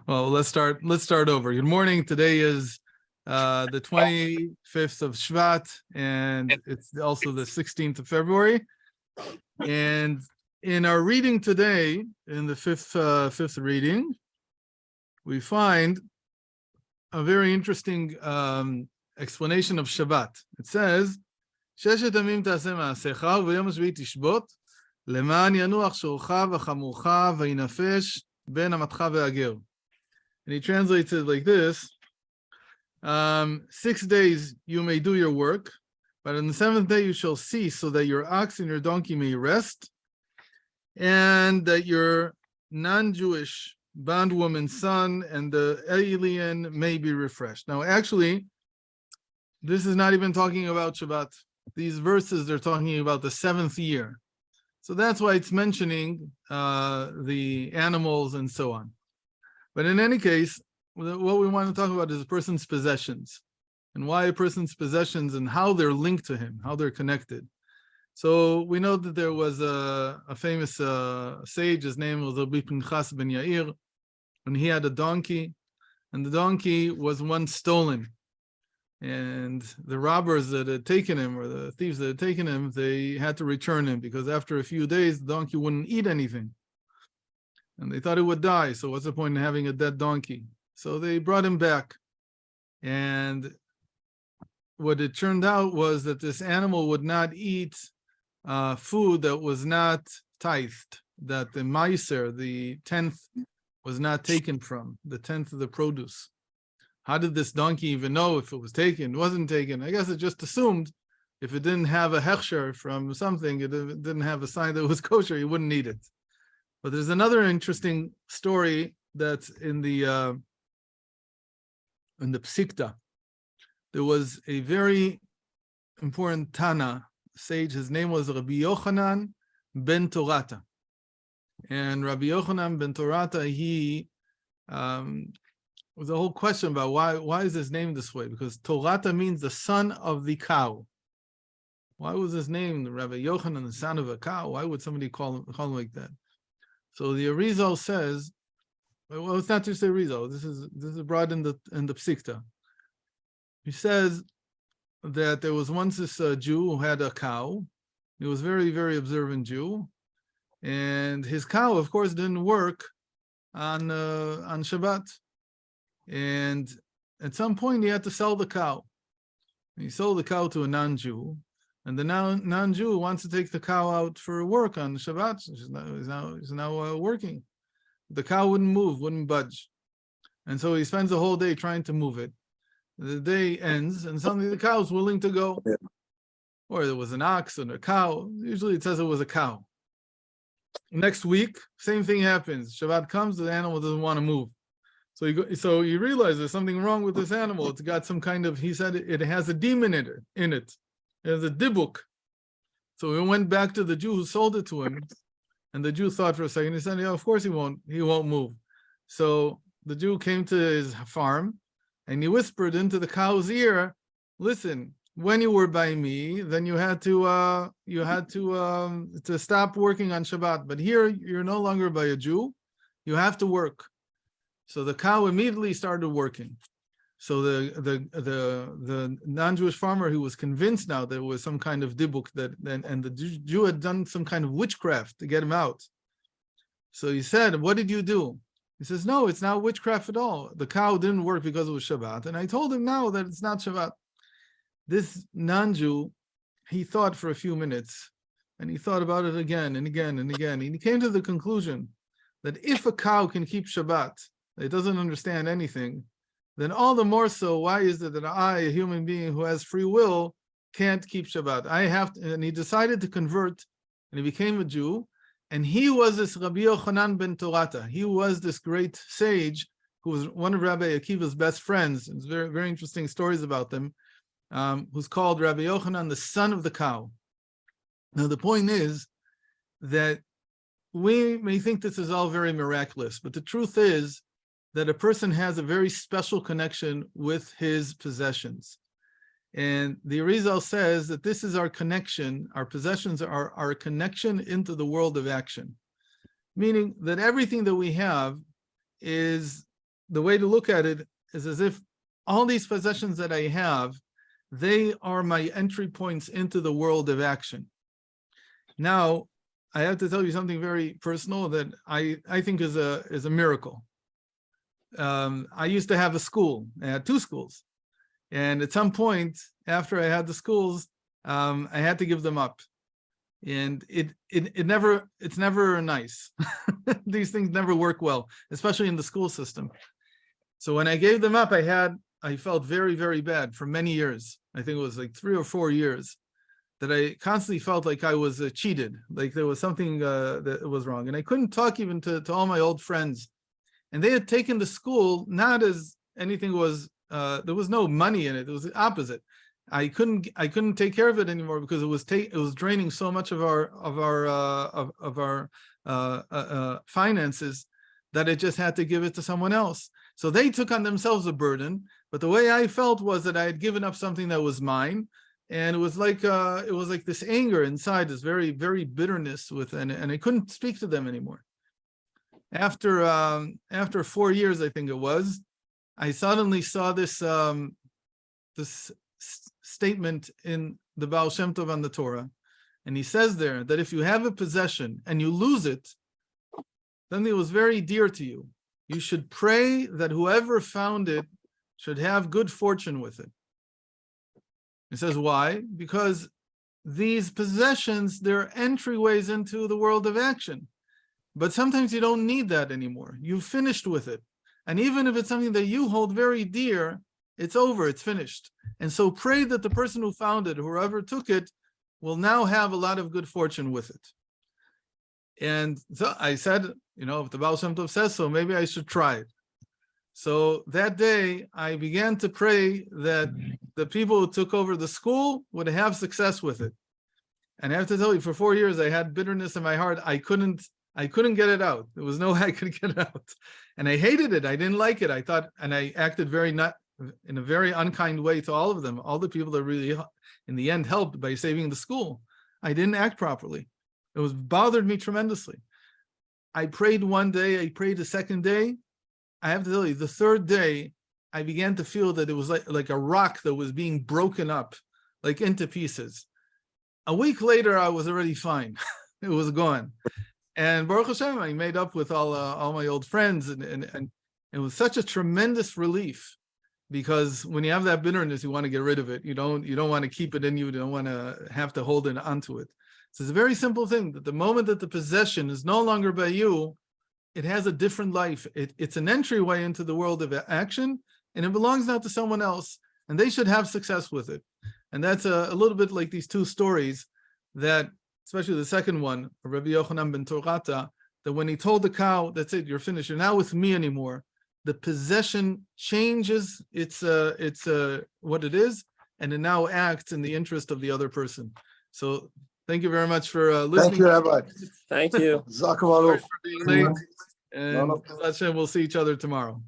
Well, let's start over. Good morning. Today is the 25th of Shvat, and it's also the 16th of February. And in our reading today, in the fifth reading, we find a very interesting explanation of Shabbat. It says, "Sheshet yamim ta'aseh ma'asecha, v'yom hashvi'i tishbot, leman yanuach shorcha v'chamucha v'yinafesh ben amatcha ve'ager." And he translates it like this: 6 days you may do your work, but on the seventh day you shall cease, so that your ox and your donkey may rest, and that your non-Jewish bondwoman's son and the alien may be refreshed. Now, actually, this is not even talking about Shabbat. These verses, they're talking about the seventh year. So that's why it's mentioning the animals and so on. But in any case, what we want to talk about is a person's possessions, and why a person's possessions and how they're linked to him, how they're connected. So we know that there was a famous sage, his name was Rabbi Pinchas ben Yair, and he had a donkey, and the donkey was once stolen. And the robbers that had taken him, or the thieves that had taken him, they had to return him, because after a few days, the donkey wouldn't eat anything. And they thought it would die, so what's the point in having a dead donkey? So they brought him back. And what it turned out was that this animal would not eat food that was not tithed, that the meiser, the 10th, was not taken from, the 10th of the produce. How did this donkey even know if it was taken, wasn't taken? I guess it just assumed if it didn't have a hechsher from something, it didn't have a sign that it was kosher, he wouldn't eat it. But there's another interesting story that's in the Psikta. There was a very important Tana, sage, his name was Rabbi Yochanan ben Torata. And Rabbi Yochanan ben Torata, he was a whole question about why is his name this way? Because Torata means the son of the cow. Why was his name Rabbi Yochanan, the son of a cow? Why would somebody call him like that? So the Arizal says, well, it's not just the Arizal. This is brought in the Psikta. He says that there was once this Jew who had a cow. He was a very, very observant Jew, and his cow, of course, didn't work on Shabbat. And at some point, he had to sell the cow. He sold the cow to a non-Jew, and the non-Jew wants to take the cow out for work on Shabbat. He's now working. The cow wouldn't move, wouldn't budge. And so he spends the whole day trying to move it. The day ends, and suddenly the cow's willing to go. Yeah. Or there was an ox and a cow. Usually it says it was a cow. Next week, same thing happens. Shabbat comes, the animal doesn't want to move. So you realize there's something wrong with this animal. It's got some kind of, he said it has a demon in it. It has a dibuk. So we went back to the Jew who sold it to him, and the Jew thought for a second. He said, "Yeah, of course he won't move." So the Jew came to his farm, and he whispered into the cow's ear, "Listen, when you were by me, then you had to stop working on Shabbat. But here you're no longer by a Jew. You have to work." So the cow immediately started working. So the non-Jewish farmer, who was convinced now there was some kind of dibuk and the Jew had done some kind of witchcraft to get him out. So he said, "What did you do?" He says, "No, it's not witchcraft at all. The cow didn't work because it was Shabbat. And I told him now that it's not Shabbat." This non-Jew, he thought for a few minutes, and he thought about it again and again and again. And he came to the conclusion that if a cow can keep Shabbat, it doesn't understand anything, then all the more so, why is it that I, a human being who has free will, can't keep Shabbat? I have to, and he decided to convert, and he became a Jew, and he was this Rabbi Yochanan ben Torata. He was this great sage who was one of Rabbi Akiva's best friends. There's very, very interesting stories about them, who's called Rabbi Yochanan, the son of the cow. Now, the point is that we may think this is all very miraculous, but the truth is that a person has a very special connection with his possessions. And the Arizal says that this is our connection, our possessions are our connection into the world of action. Meaning that everything that we have is the way to look at it is as if all these possessions that I have, they are my entry points into the world of action. Now, I have to tell you something very personal that I think is a miracle. I used to have a school. I had 2 schools. And at some point, after I had the schools, I had to give them up. And it's never nice. These things never work well, especially in the school system. So when I gave them up, I felt very, very bad for many years. I think it was like 3 or 4 years that I constantly felt like I was cheated, like there was something that was wrong. And I couldn't talk even to all my old friends. And they had taken the school not as anything was, there was no money in it. It was the opposite. I couldn't take care of it anymore because it was draining so much of our finances that I just had to give it to someone else. So they took on themselves a burden, but the way I felt was that I had given up something that was mine, and it was like this anger inside, this very, very bitterness and I couldn't speak to them anymore. After 4 years, I think it was, I suddenly saw this statement in the Baal Shem Tov on the Torah, and he says there that if you have a possession and you lose it, then it was very dear to you. You should pray that whoever found it should have good fortune with it. He says, why? Because these possessions, they're entryways into the world of action. But sometimes you don't need that anymore. You've finished with it. And even if it's something that you hold very dear, it's over, it's finished. And so pray that the person who found it, whoever took it, will now have a lot of good fortune with it. And so I said, if the Baal Shem Tov says so, maybe I should try it. So that day, I began to pray that the people who took over the school would have success with it. And I have to tell you, for 4 years, I had bitterness in my heart. I couldn't get it out. There was no way I could get it out. And I hated it. I didn't like it. I thought, and I acted in a very unkind way to all of them, all the people that really, in the end, helped by saving the school. I didn't act properly. It bothered me tremendously. I prayed one day, I prayed the second day. I have to tell you, the third day, I began to feel that it was like a rock that was being broken up, like into pieces. A week later, I was already fine. It was gone. And Baruch Hashem, I made up with all my old friends, and it was such a tremendous relief, because when you have that bitterness, you want to get rid of it. You don't want to keep it in you. You don't want to have to hold it onto it. So it's a very simple thing, that the moment that the possession is no longer by you, it has a different life. It's an entryway into the world of action, and it belongs now to someone else, and they should have success with it. And that's a little bit like these 2 stories that, especially the second one, Rabbi Yochanan ben Torata, that when he told the cow, that's it, you're finished, you're not with me anymore, the possession changes its what it is, and it now acts in the interest of the other person. So thank you very much for listening. Thank you, Rabbi. Thank you. Zakum Aluf. Sorry for being late. And we'll see each other tomorrow.